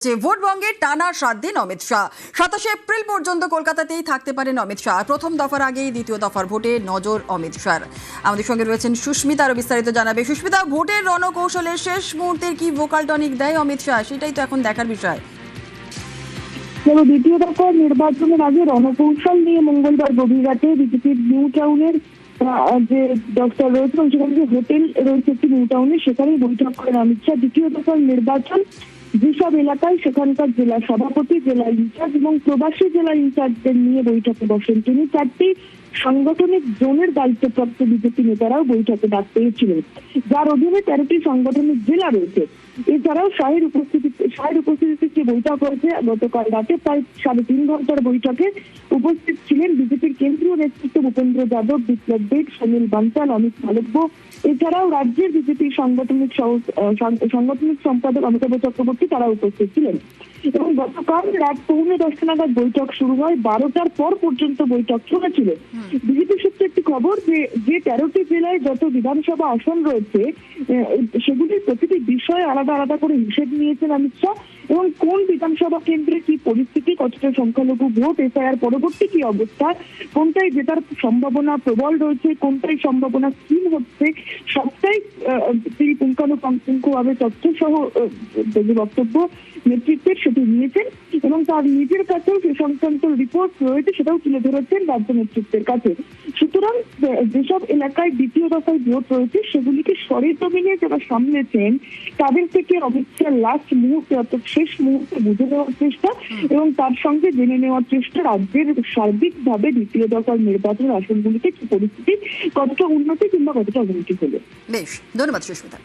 যে ভোটবঙ্গে টানা 7 দিন অমিত শাহ 27 এপ্রিল পর্যন্ত কলকাতাতেই থাকতে পারেন অমিত শাহ। প্রথম দফার আগেই দ্বিতীয় দফার ভোটে নজর অমিত শাহ। আমাদের সঙ্গে রয়েছেন সুস্মিতা, আরো বিস্তারিত জানাবে। সুস্মিতা, ভোটের রণকৌশলের শেষ মুহূর্তের কি ভোকাল টনিক দেয় অমিত শাহ, সেটাই তো এখন দেখার বিষয়। দ্বিতীয় দফার নির্বাচনের আগে রণকৌশল নিয়ে মঙ্গলবার গভীর রাতে বিজেপির নিউ টাউনের যে দফতর রয়েছে এবং সেখানে যে হোটেল রয়েছে একটি নিউ টাউনে, সেখানেই বৈঠক করেন অমিত শাহ। দ্বিতীয় দফার নির্বাচন যেসব এলাকায় সেখানকার জেলা সভাপতি, জেলা ইনচার্জ এবং প্রবাসী জেলা ইনচার্জদের নিয়ে বৈঠকে বসেন তিনি। 4টি সাংগঠনিক জোনের দায়িত্বপ্রাপ্ত বিজেপি নেতারাও বৈঠকে ডাক পেয়েছিলেন, যার অধীনে 13টি সাংগঠনিক জেলা রয়েছে। এছাড়াও শাহের উপস্থিতিতে যে বৈঠক হয়েছে গতকাল রাতে প্রায় 3.5 ঘন্টার বৈঠকে উপস্থিত ছিলেন বিজেপির কেন্দ্রীয় নেতৃত্ব ভূপেন্দ্র যাদব, বিপ্লব দেব, সুনীল বানসাল, অমিত মালব্য। এছাড়াও রাজ্যের বিজেপির সাংগঠনিক সম্পাদক অমিতাভ চক্রবর্তী তারা উপস্থিত ছিলেন। এবং গতকাল রাত 9:45 নাগাদ বৈঠক শুরু হয়। 12টার পর পর্যন্ত বৈঠক চলেছিল। বিজেপি সূত্রে একটি খবর যে 13টি জেলায় যত বিধানসভা আসন রয়েছে সেগুলির প্রতিটি বিষয়ে আলাদা আলাদা করে হিসেব নিয়েছেন অমিত শাহ এবং কোন বিধানসভা কেন্দ্রে কি পরিস্থিতি, কতটা সংখ্যালঘু ভোট, এসআইআর পরবর্তী কি অবস্থা, কোনটায় জেতার সম্ভাবনা প্রবল রয়েছে, কোনটায় সম্ভাবনা ক্ষীণ হচ্ছে, সবটাই তিনি পুঙ্খানুপুঙ্খভাবে তথ্য সহ যে বক্তব্য নেতৃত্বের সেটি নিয়েছেন এবং তার নিজের কাছেও সে সংক্রান্ত রিপোর্ট রয়েছে, সেটাও তুলে ধরেছেন রাজ্য নেতৃত্বের কাছে। সুতরাং যেসব এলাকায় দ্বিতীয় দফায় ভোট রয়েছে সেগুলিকে সরেজমিনে যারা সামলেছেন তাদের থেকে অমিত শাহ লাস্ট মুহূর্তে অর্থাৎ শেষ মুহূর্তে বুঝে নেওয়ার চেষ্টা এবং তার সঙ্গে জেনে নেওয়ার চেষ্টা রাজ্যের সার্বিকভাবে দ্বিতীয় দফার নির্বাচনের আসনগুলিতে কি পরিস্থিতি, কতটা উন্নতি কিংবা কতটা অবনতি হলো। বেশ, ধন্যবাদ সুস্মিতা।